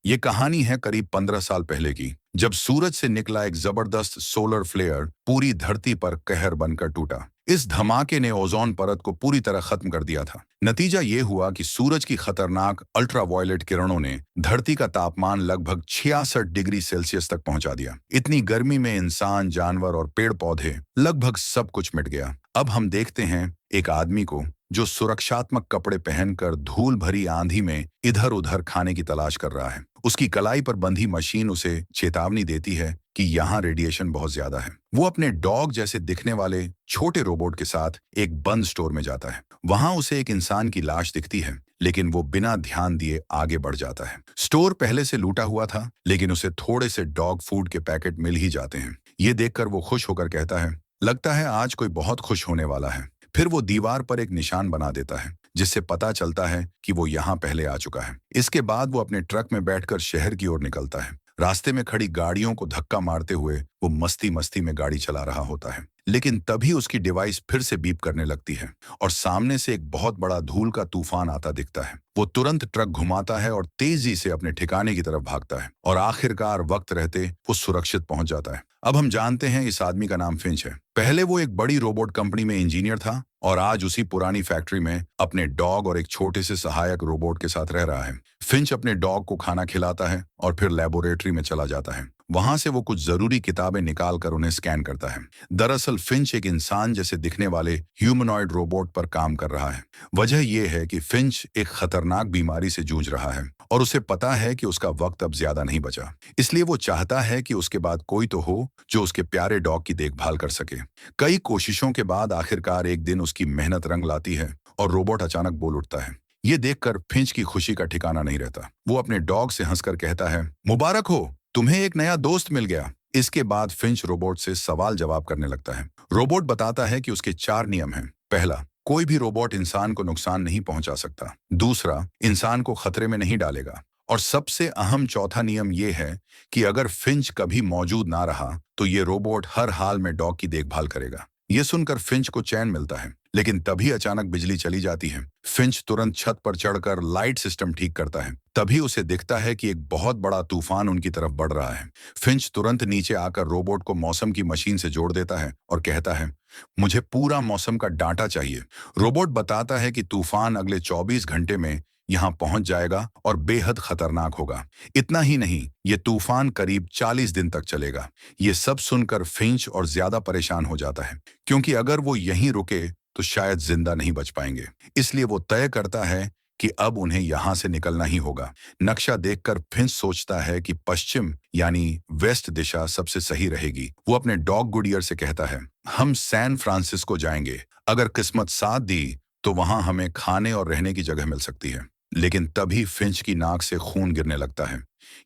ये कहानी है करीब 15 साल पहले की, जब सूरज से निकला एक जबरदस्त सोलर फ्लेयर पूरी धरती पर कहर बनकर टूटा। इस धमाके ने ओजोन परत को पूरी तरह खत्म कर दिया था। नतीजा ये हुआ कि सूरज की खतरनाक अल्ट्रावायलेट किरणों ने धरती का तापमान लगभग 66 डिग्री सेल्सियस तक पहुंचा दिया। इतनी गर्मी में इंसान, जानवर और पेड़ पौधे, लगभग सब कुछ मिट गया। अब हम देखते हैं एक आदमी को जो सुरक्षात्मक कपड़े पहनकर धूल भरी आंधी में इधर उधर खाने की तलाश कर रहा है। उसकी कलाई पर बंधी मशीन उसे चेतावनी देती है कि यहाँ रेडिएशन बहुत ज्यादा है। वो अपने डॉग जैसे दिखने वाले छोटे रोबोट के साथ एक बंद स्टोर में जाता है। वहां उसे एक इंसान की लाश दिखती है, लेकिन वो बिना ध्यान दिए आगे बढ़ जाता है। स्टोर पहले से लूटा हुआ था, लेकिन उसे थोड़े से डॉग फूड के पैकेट मिल ही जाते हैं। ये देखकर वो खुश होकर कहता है, लगता है आज कोई बहुत खुश होने वाला है। फिर वो दीवार पर एक निशान बना देता है, जिससे पता चलता है कि वो यहाँ पहले आ चुका है। इसके बाद वो अपने ट्रक में बैठकर शहर की ओर निकलता है। रास्ते में खड़ी गाड़ियों को धक्का मारते हुए वो मस्ती मस्ती में गाड़ी चला रहा होता है, लेकिन तभी उसकी डिवाइस फिर से बीप करने लगती है और सामने से एक बहुत बड़ा धूल का तूफान आता दिखता है। वो तुरंत ट्रक घुमाता है और तेजी से अपने ठिकाने की तरफ भागता है और आखिरकार वक्त रहते वो सुरक्षित पहुंच जाता है। अब हम जानते हैं इस आदमी का नाम फिंच है। पहले वो एक बड़ी रोबोट कंपनी में इंजीनियर था और आज उसी पुरानी फैक्ट्री में अपने डॉग और एक छोटे से सहायक रोबोट के साथ रह रहा है। फिंच अपने डॉग को खाना खिलाता है और फिर लेबोरेटरी में चला जाता है। वहां से वो कुछ जरूरी किताबें निकालकर उन्हें स्कैन करता है। दरअसल फिंच एक इंसान जैसे दिखने वाले ह्यूमनॉइड रोबोट पर काम कर रहा है। वजह यह है कि फिंच एक खतरनाक बीमारी से जूझ रहा है और उसे पता है कि उसका वक्त अब ज्यादा नहीं बचा। इसलिए वो चाहता है कि उसके बाद कोई तो हो जो उसके प्यारे डॉग की देखभाल कर सके। कई कोशिशों के बाद आखिरकार एक दिन उसकी मेहनत रंग लाती है और रोबोट अचानक बोल उठता है। ये देखकर फिंच की खुशी का ठिकाना नहीं रहता। वो अपने डॉग से हंसकर कहता है, मुबारक हो, तुम्हें एक नया दोस्त मिल गया। इसके बाद फिंच रोबोट से सवाल जवाब करने लगता है। रोबोट बताता है कि उसके 4 नियम हैं। पहला, कोई भी रोबोट इंसान को नुकसान नहीं पहुंचा सकता। दूसरा, इंसान को खतरे में नहीं डालेगा। और सबसे अहम चौथा नियम यह है कि अगर फिंच कभी मौजूद ना रहा तो ये रोबोट हर हाल में डॉग की देखभाल करेगा। ये सुनकर फिंच को चैन मिलता है, लेकिन तभी अचानक बिजली चली जाती है। फिंच तुरंत छत पर चढ़कर लाइट सिस्टम ठीक करता है। तभी उसे दिखता है कि एक बहुत बड़ा तूफान उनकी तरफ बढ़ रहा है। फिंच तुरंत नीचे आकर रोबोट को मौसम की मशीन से जोड़ देता है और कहता है, मुझे पूरा मौसम का डाटा चाहिए। रोबोट बताता है कि तूफान अगले 24 घंटे में यहाँ पहुंच जाएगा और बेहद खतरनाक होगा। इतना ही नहीं, ये तूफान करीब 40 दिन तक चलेगा। ये सब सुनकर फिंच और ज्यादा परेशान हो जाता है, क्योंकि अगर वो यहीं रुके तो शायद जिंदा नहीं बच पाएंगे। इसलिए वो तय करता है कि अब उन्हें यहाँ से निकलना ही होगा। नक्शा देखकर फिंच सोचता है कि पश्चिम यानी वेस्ट दिशा सबसे सही रहेगी। वो अपने डॉग गुडियर से कहता है, हम सैन फ्रांसिस्को जाएंगे। अगर किस्मत साथ दी तो वहां हमें खाने और रहने की जगह मिल सकती है। लेकिन तभी फिंच की नाक से खून गिरने लगता है।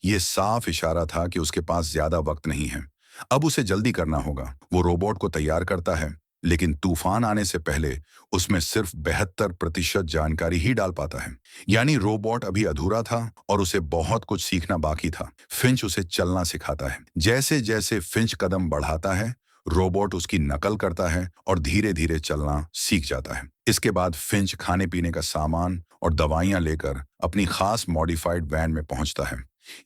ये साफ इशारा था कि उसके पास ज्यादा वक्त नहीं है। अब उसे जल्दी करना होगा। वो रोबोट को तैयार करता है, लेकिन तूफान आने से पहले उसमें सिर्फ 72% जानकारी ही डाल पाता है। यानी रोबोट अभी अधूरा था और उसे बहुत कुछ सीखना बाकी था। फिंच उसे चलना सिखाता है। जैसे जैसे फिंच कदम बढ़ाता है, रोबोट उसकी नकल करता है और धीरे धीरे चलना सीख जाता है। इसके बाद फिंच खाने पीने का सामान और दवाइयां लेकर अपनी खास मॉडिफाइड वैन में पहुंचता है।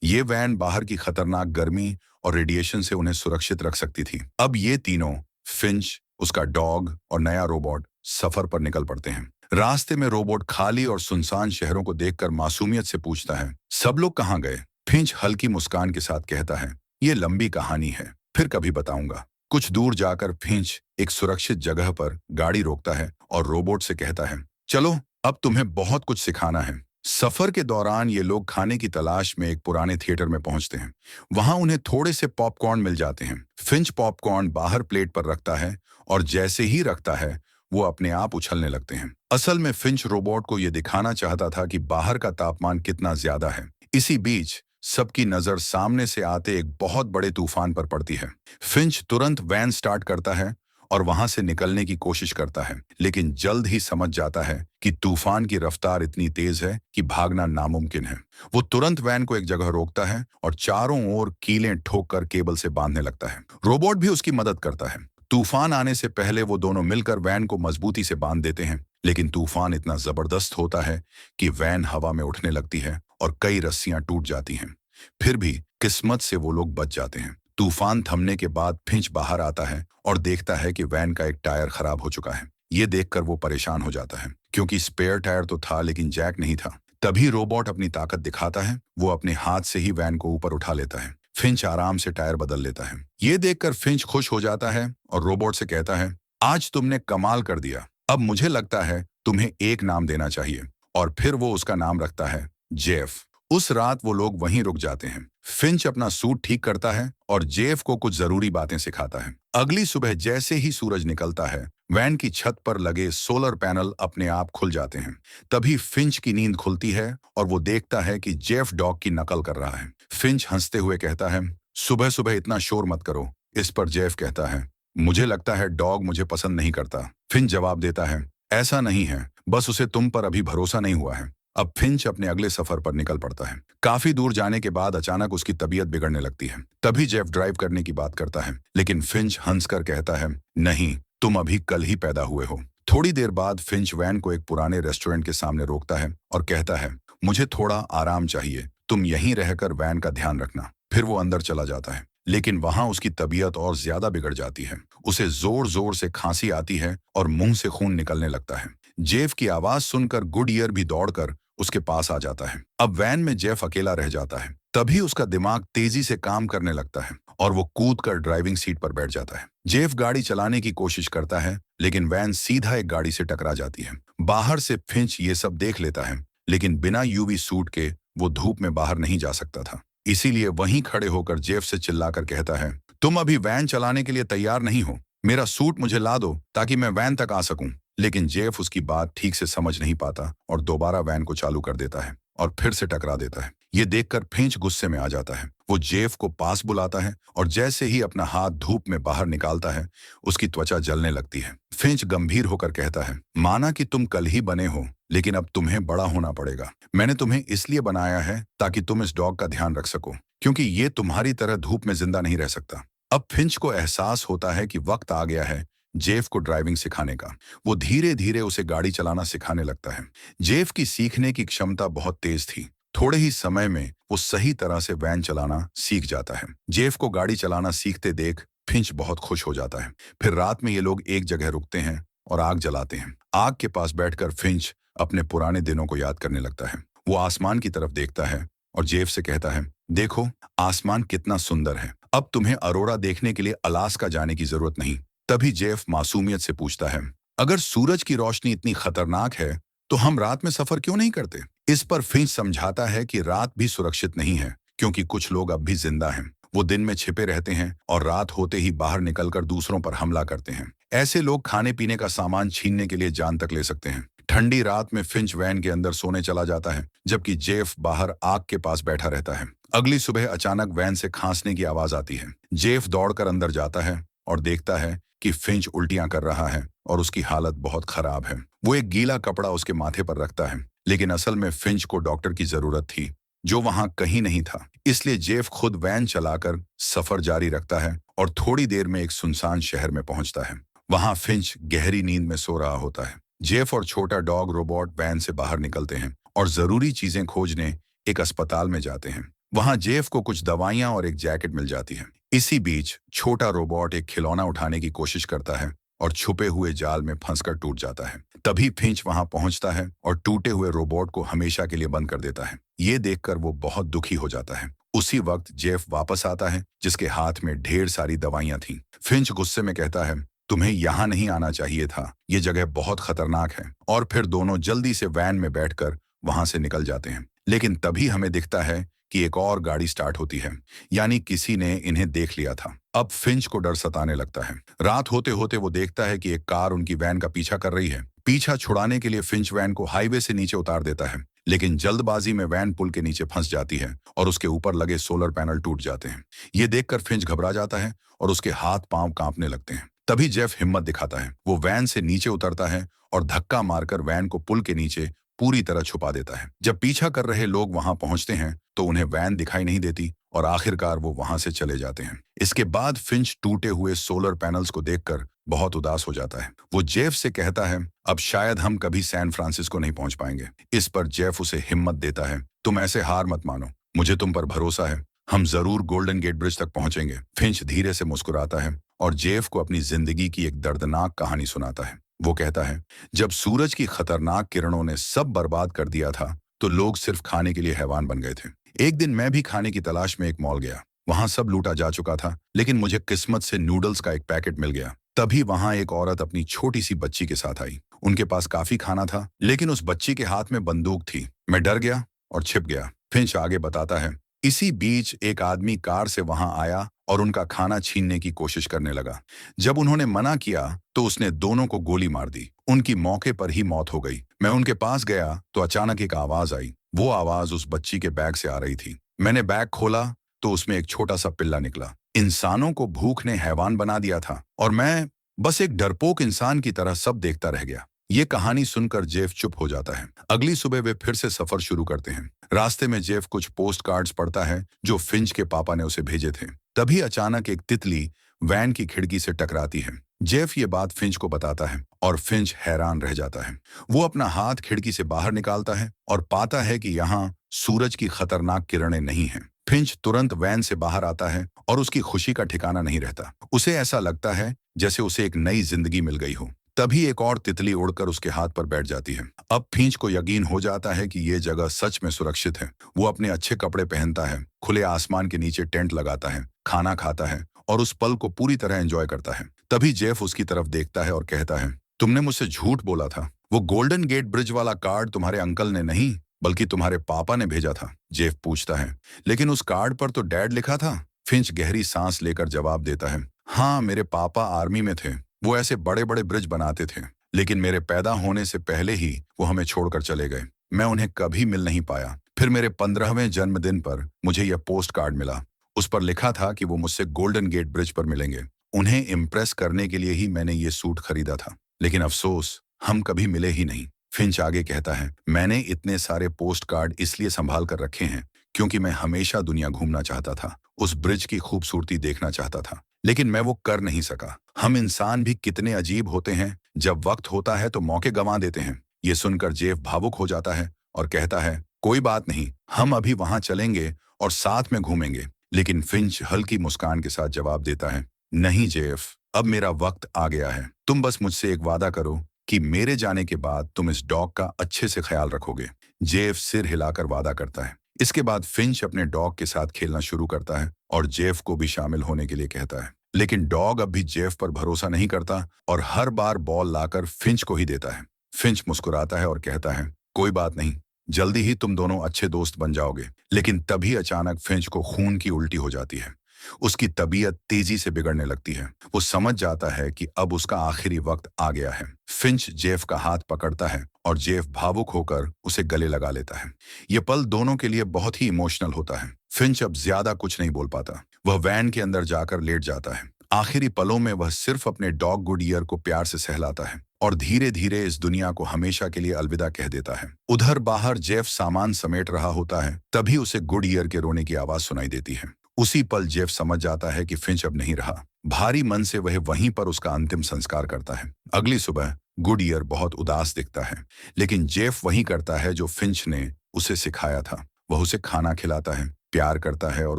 ये वैन बाहर की खतरनाक गर्मी और रेडिएशन से उन्हें सुरक्षित रख सकती थी। अब ये तीनों, फिंच, उसका डॉग और नया रोबोट, सफर पर निकल पड़ते हैं। रास्ते में रोबोट खाली और सुनसान शहरों को देखकर मासूमियत से पूछता है, सब लोग कहाँ गए? फिंच हल्की मुस्कान के साथ कहता है, ये लंबी कहानी है, फिर कभी बताऊंगा। कुछ दूर जाकर फिंच एक सुरक्षित जगह पर गाड़ी रोकता है और रोबोट से कहता है, चलो अब तुम्हें बहुत कुछ सिखाना है। सफर के दौरान ये लोग खाने की तलाश में एक पुराने थिएटर में पहुंचते हैं। वहां उन्हें थोड़े से पॉपकॉर्न मिल जाते हैं। फिंच पॉपकॉर्न बाहर प्लेट पर रखता है और जैसे ही रखता है वो अपने आप उछलने लगते हैं। असल में फिंच रोबोट को ये दिखाना चाहता था कि बाहर का तापमान कितना ज्यादा है। इसी बीच सबकी नजर सामने से आते एक बहुत बड़े तूफान पर पड़ती है। फिंच तुरंत वैन स्टार्ट करता है और वहां से निकलने की कोशिश करता है, लेकिन जल्द ही समझ जाता है कि तूफान की रफ्तार इतनी तेज है कि भागना नामुमकिन है। वो तुरंत वैन को एक जगह रोकता है और चारों ओर कीलें ठोक कर केबल से बांधने लगता है। रोबोट भी उसकी मदद करता है। तूफान आने से पहले वो दोनों मिलकर वैन को मजबूती से बांध देते हैं, लेकिन तूफान इतना जबरदस्त होता है कि वैन हवा में उठने लगती है और कई रस्सियां टूट जाती हैं। फिर भी किस्मत से वो लोग बच जाते हैं। तूफान थमने के बाद फिंच बाहर आता है और देखता है कि वैन का एक टायर खराब हो चुका है। ये देखकर वो परेशान हो जाता है क्योंकि स्पेयर टायर तो था लेकिन जैक नहीं था। तभी रोबोट अपनी ताकत दिखाता है, वो अपने हाथ से ही वैन को ऊपर उठा लेता है। फिंच आराम से टायर बदल लेता है। ये देखकर फिंच खुश हो जाता है और रोबोट से कहता है, आज तुमने कमाल कर दिया। अब मुझे लगता है तुम्हें एक नाम देना चाहिए। और फिर वो उसका नाम रखता है जेफ। उस रात वो लोग वहीं रुक जाते हैं। फिंच अपना सूट ठीक करता है और जेफ को कुछ जरूरी बातें सिखाता है। अगली सुबह जैसे ही सूरज निकलता है, वैन की छत पर लगे सोलर पैनल अपने आप खुल जाते हैं। तभी फिंच की नींद खुलती है और वो देखता है कि जेफ डॉग की नकल कर रहा है। फिंच हंसते हुए कहता है, सुबह सुबह इतना शोर मत करो। इस पर जेफ कहता है, मुझे लगता है डॉग मुझे पसंद नहीं करता। फिंच जवाब देता है, ऐसा नहीं है, बस उसे तुम पर अभी भरोसा नहीं हुआ है। अब फिंच अपने अगले सफर पर निकल पड़ता है। काफी दूर जाने के बाद अचानक उसकी तबीयत बिगड़ने लगती है। तभी जेफ ड्राइव करने की बात करता है, लेकिन फिंच हंसकर कहता है, नहीं, तुम अभी कल ही पैदा हुए हो। थोड़ी देर बाद फिंच वैन को एक पुराने रेस्टोरेंट के सामने रोकता है और कहता है, मुझे थोड़ा आराम चाहिए, तुम यहीं रहकर वैन का ध्यान रखना। फिर वो अंदर चला जाता है, लेकिन वहां उसकी तबीयत और ज्यादा बिगड़ जाती है। उसे जोर जोर से खांसी आती है और मुंह से खून निकलने लगता है। जेफ की आवाज सुनकर गुडईयर भी दौड़कर उसके पास आ जाता है। अब वैन में जेफ अकेला रह जाता है। तभी उसका दिमाग तेजी से काम करने लगता है और वो कूदकर ड्राइविंग सीट पर बैठ जाता है। जेफ गाड़ी चलाने की कोशिश करता है, लेकिन वैन सीधा एक गाड़ी से टकरा जाती है। बाहर से फिंच ये सब देख लेता है, लेकिन बिना यूवी सूट के वो धूप में बाहर नहीं जा सकता था। इसीलिए वहीं खड़े होकर जेफ से चिल्लाकर कहता है, तुम अभी वैन चलाने के लिए तैयार नहीं हो, मेरा सूट मुझे ला दो ताकि मैं वैन तक आ सकूं। लेकिन जेफ उसकी बात ठीक से समझ नहीं पाता और दोबारा वैन को चालू कर देता है और फिर से टकरा देता है। ये देखकर फिंच गुस्से में आ जाता है। वो जेफ को पास बुलाता है और जैसे ही अपना हाथ धूप में बाहर निकालता है, उसकी त्वचा जलने लगती है। फिंच गंभीर होकर कहता है, माना कि तुम कल ही बने हो, लेकिन अब तुम्हें बड़ा होना पड़ेगा। मैंने तुम्हें इसलिए बनाया है ताकि तुम इस डॉग का ध्यान रख सको, क्योंकि ये तुम्हारी तरह धूप में जिंदा नहीं रह सकता। अब फिंच को एहसास होता है कि वक्त आ गया है जेफ को ड्राइविंग सिखाने का। वो धीरे धीरे उसे गाड़ी चलाना सिखाने लगता है। जेफ की सीखने की क्षमता बहुत तेज थी। थोड़े ही समय में वो सही तरह से वैन चलाना सीख जाता है। जेफ को गाड़ी चलाना सीखते देख फिंच बहुत खुश हो जाता है। फिर रात में ये लोग एक जगह रुकते हैं और आग जलाते हैं। आग के पास बैठकर फिंच अपने पुराने दिनों को याद करने लगता है। वो आसमान की तरफ देखता है और जेफ से कहता है, देखो आसमान कितना सुंदर है, अब तुम्हें अरोरा देखने के लिए अलास्का जाने की जरूरत नहीं। तभी जेफ मासूमियत से पूछता है, अगर सूरज की रोशनी इतनी खतरनाक है तो हम रात में सफर क्यों नहीं करते? इस पर फिंच समझाता है कि रात भी सुरक्षित नहीं है, क्योंकि कुछ लोग अब भी जिंदा हैं। वो दिन में छिपे रहते हैं और रात होते ही बाहर निकलकर दूसरों पर हमला करते हैं। ऐसे लोग खाने पीने का सामान छीनने के लिए जान तक ले सकते हैं। ठंडी रात में फिंच वैन के अंदर सोने चला जाता है, जबकि जेफ बाहर आग के पास बैठा रहता है। अगली सुबह अचानक वैन से खांसने की आवाज आती है। जेफ दौड़कर अंदर जाता है और देखता है कि फिंच उल्टियां कर रहा है और उसकी हालत बहुत खराब है। वो एक गीला कपड़ा उसके माथे पर रखता है, लेकिन असल में फिंच को डॉक्टर की जरूरत थी, जो वहां कहीं नहीं था। इसलिए जेफ खुद वैन चलाकर सफर जारी रखता है और थोड़ी देर में एक सुनसान शहर में पहुंचता है। वहां फिंच गहरी नींद में सो रहा होता है। जेफ और छोटा डॉग रोबोट वैन से बाहर निकलते हैं और जरूरी चीजें खोजने एक अस्पताल में जाते हैं। वहां जेफ को कुछ दवाइयां और एक जैकेट मिल जाती है। इसी बीच छोटा रोबोट एक खिलौना उठाने की कोशिश करता है और छुपे हुए जाल में फंसकर टूट जाता है। तभी फिंच वहां पहुंचता है और टूटे हुए रोबोट को हमेशा के लिए बंद कर देता है। ये देखकर वो बहुत दुखी हो जाता है। उसी वक्त जेफ वापस आता है, जिसके हाथ में ढेर सारी दवाइयां थीं। फिंच गुस्से में कहता है, तुम्हें यहाँ नहीं आना चाहिए था, ये जगह बहुत खतरनाक है। और फिर दोनों जल्दी से वैन में बैठकर वहां से निकल जाते हैं। लेकिन तभी हमें दिखता है कि एक और गाड़ी स्टार्ट होती है, यानी किसी ने इन्हें देख लिया था। अब फिंच को डर सताने लगता है। रात होते होते वो देखता है कि एक कार उनकी वैन का पीछा कर रही है। पीछा छुड़ाने के लिए फिंच वैन को हाईवे से नीचे उतार देता है, लेकिन जल्दबाजी में वैन पुल के नीचे फंस जाती है और उसके ऊपर लगे सोलर पैनल टूट जाते हैं। ये देखकर फिंच घबरा जाता है और उसके हाथ पांव कांपने लगते हैं। तभी जेफ हिम्मत दिखाता है। वो वैन से नीचे उतरता है और धक्का मारकर वैन को पुल के नीचे पूरी तरह छुपा देता है। जब पीछा कर रहे लोग वहां पहुंचते हैं तो उन्हें वैन दिखाई नहीं देती और आखिरकार वो वहां से चले जाते हैं। इसके बाद फिंच टूटे हुए सोलर पैनल्स को देखकर बहुत उदास हो जाता है। वो जेफ से कहता है, अब शायद हम कभी सैन फ्रांसिस्को नहीं पहुंच पाएंगे। इस पर जेफ उसे हिम्मत देता है, तुम ऐसे हार मत मानो, मुझे तुम पर भरोसा है, हम जरूर गोल्डन गेट ब्रिज तक पहुंचेंगे। फिंच धीरे से मुस्कुराता है और जेफ को अपनी जिंदगी की एक दर्दनाक कहानी सुनाता है। वो कहता है, जब सूरज की खतरनाक किरणों ने सब बर्बाद कर दिया था तो लोग सिर्फ खाने के लिए हैवान बन गए थे। एक दिन मैं भी खाने की तलाश में एक मॉल गया। वहां सब लूटा जा चुका था, लेकिन मुझे किस्मत से नूडल्स का एक पैकेट मिल गया। तभी वहां एक औरत अपनी छोटी सी बच्ची के साथ आई। उनके पास काफी खाना था, लेकिन उस बच्ची के हाथ में बंदूक थी। मैं डर गया और छिप गया। फिंच आगे बताता है, इसी बीच एक आदमी कार से वहां आया और उनका खाना छीनने की कोशिश करने लगा। जब उन्होंने मना किया तो उसने दोनों को गोली मार दी। उनकी मौके पर ही मौत हो गई। मैं उनके पास गया तो अचानक एक आवाज आई। वो आवाज उस बच्ची के बैग से आ रही थी। मैंने बैग खोला तो उसमें एक छोटा सा पिल्ला निकला। इंसानों को भूख ने हैवान बना दिया था और मैं बस एक डरपोक इंसान की तरह सब देखता रह गया। ये कहानी सुनकर जेफ चुप हो जाता है। अगली सुबह वे फिर से सफर शुरू करते हैं। रास्ते में जेफ कुछ पोस्ट कार्ड्स पढ़ता है जो फिंच के पापा ने उसे भेजे थे। तभी अचानक एक तितली वैन की खिड़की से टकराती है। जेफ ये बात फिंच को बताता है और फिंच हैरान रह जाता है। वो अपना हाथ खिड़की से बाहर निकालता है और पाता है कि यहाँ सूरज की खतरनाक किरणें नहीं हैं। फिंच तुरंत वैन से बाहर आता है और उसकी खुशी का ठिकाना नहीं रहता। उसे ऐसा लगता है जैसे उसे एक नई जिंदगी मिल गई हो। तभी एक और तितली उड़कर उसके हाथ पर बैठ जाती है। अब फिंच को यकीन हो जाता है कि ये जगह सच में सुरक्षित है। वो अपने अच्छे कपड़े पहनता है, खुले आसमान के नीचे टेंट लगाता है, खाना खाता है और उस पल को पूरी तरह एंजॉय करता है। तभी जेफ उसकी तरफ देखता है और कहता है, तुमने मुझसे झूठ बोला था। वो गोल्डन गेट ब्रिज वाला कार्ड तुम्हारे अंकल ने नहीं बल्कि तुम्हारे पापा ने भेजा था। जेफ पूछता है, लेकिन उस कार्ड पर तो डैड लिखा था। फिंच गहरी सांस लेकर जवाब देता है, हाँ, मेरे पापा आर्मी में थे। वो ऐसे बड़े बड़े ब्रिज बनाते थे, लेकिन मेरे पैदा होने से पहले ही वो हमें छोड़कर चले गए। मैं उन्हें कभी मिल नहीं पाया। फिर मेरे 15वें जन्मदिन पर मुझे यह पोस्ट कार्ड मिला। उस पर लिखा था कि वो मुझसे गोल्डन गेट ब्रिज पर मिलेंगे। उन्हें इम्प्रेस करने के लिए ही मैंने ये सूट खरीदा था, लेकिन अफसोस हम कभी मिले ही नहीं। फिंच आगे कहता है, मैंने इतने सारे पोस्ट कार्ड इसलिए संभाल कर रखे हैं क्योंकि मैं हमेशा दुनिया घूमना चाहता था, उस ब्रिज की खूबसूरती देखना चाहता था, लेकिन मैं वो कर नहीं सका। हम इंसान भी कितने अजीब होते हैं, जब वक्त होता है तो मौके गंवा देते हैं। ये सुनकर जेफ भावुक हो जाता है और कहता है, कोई बात नहीं, हम अभी वहां चलेंगे और साथ में घूमेंगे। लेकिन फिंच हल्की मुस्कान के साथ जवाब देता है, नहीं जेफ, अब मेरा वक्त आ गया है। तुम बस मुझसे एक वादा करो कि मेरे जाने के बाद तुम इस डॉग का अच्छे से ख्याल रखोगे। जेफ सिर हिलाकर वादा करता है। इसके बाद फिंच अपने डॉग के साथ खेलना शुरू करता है और जेफ को भी शामिल होने के लिए कहता है। लेकिन डॉग अब भी जेफ पर भरोसा नहीं करता और हर बार बॉल लाकर फिंच को ही देता है। फिंच मुस्कुराता है और कहता है, कोई बात नहीं, जल्दी ही तुम दोनों अच्छे दोस्त बन जाओगे। लेकिन तभी अचानक फिंच को खून की उल्टी हो जाती है। उसकी तबीयत तेजी से बिगड़ने लगती है। वो समझ जाता है कि अब उसका आखिरी वक्त आ गया है। फिंच जेफ का हाथ पकड़ता है और जेफ भावुक होकर उसे गले लगा लेता है। ये पल दोनों के लिए बहुत ही इमोशनल होता है। फिंच अब ज्यादा कुछ नहीं बोल पाता। वह वैन के अंदर जाकर लेट जाता है। आखिरी पलों में वह सिर्फ अपने डॉग गुडियर को प्यार से सहलाता है और धीरे धीरे इस दुनिया को हमेशा के लिए अलविदा कह देता है। उधर बाहर जेफ सामान समेट रहा होता है, तभी उसे गुडियर के रोने की आवाज सुनाई देती है। उसी पल जेफ समझ जाता है कि फिंच अब नहीं रहा। भारी मन से वह वहीं पर उसका अंतिम संस्कार करता है। अगली सुबह गुडियर बहुत उदास दिखता है, लेकिन जेफ वही करता है जो फिंच ने उसे सिखाया था। वह उसे खाना खिलाता है, प्यार करता है और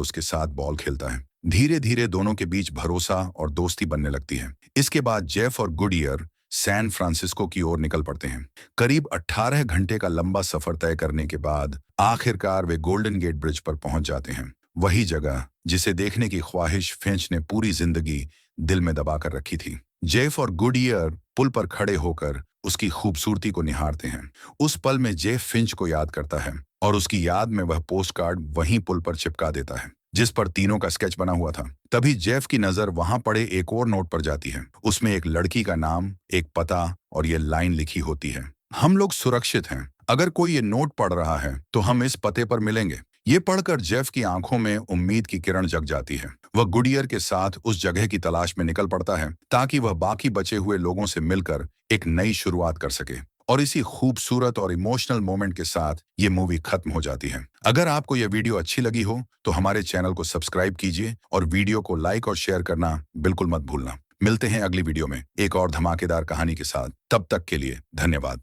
उसके साथ बॉल खेलता है। धीरे धीरे दोनों के बीच भरोसा और दोस्ती बनने लगती है। इसके बाद जेफ और गुडियर सैन फ्रांसिस्को की ओर निकल पड़ते हैं। करीब 18 घंटे का लंबा सफर तय करने के बाद आखिरकार वे गोल्डन गेट ब्रिज पर पहुंच जाते हैं। वही जगह जिसे देखने की ख्वाहिश फिंच ने पूरी जिंदगी दिल में दबा कर रखी थी। जेफ और गुडियर पुल पर खड़े होकर उसकी खूबसूरती को निहारते हैं। उस पल में जेफ फिंच को याद करता है और उसकी याद में वह पोस्ट कार्ड वहीं पुल पर चिपका देता है जिस पर तीनों का स्केच बना हुआ था। तभी जेफ की नजर वहां पड़े एक और नोट पर जाती है। उसमें एक लड़की का नाम, एक पता और ये लाइन लिखी होती है, हम लोग सुरक्षित हैं। अगर कोई ये नोट पढ़ रहा है तो हम इस पते पर मिलेंगे। ये पढ़कर जेफ की आंखों में उम्मीद की किरण जग जाती है। वह गुडियर के साथ उस जगह की तलाश में निकल पड़ता है ताकि वह बाकी बचे हुए लोगों से मिलकर एक नई शुरुआत कर सके। और इसी खूबसूरत और इमोशनल मोमेंट के साथ ये मूवी खत्म हो जाती है। अगर आपको यह वीडियो अच्छी लगी हो तो हमारे चैनल को सब्सक्राइब कीजिए और वीडियो को लाइक और शेयर करना बिल्कुल मत भूलना। मिलते हैं अगली वीडियो में एक और धमाकेदार कहानी के साथ। तब तक के लिए धन्यवाद।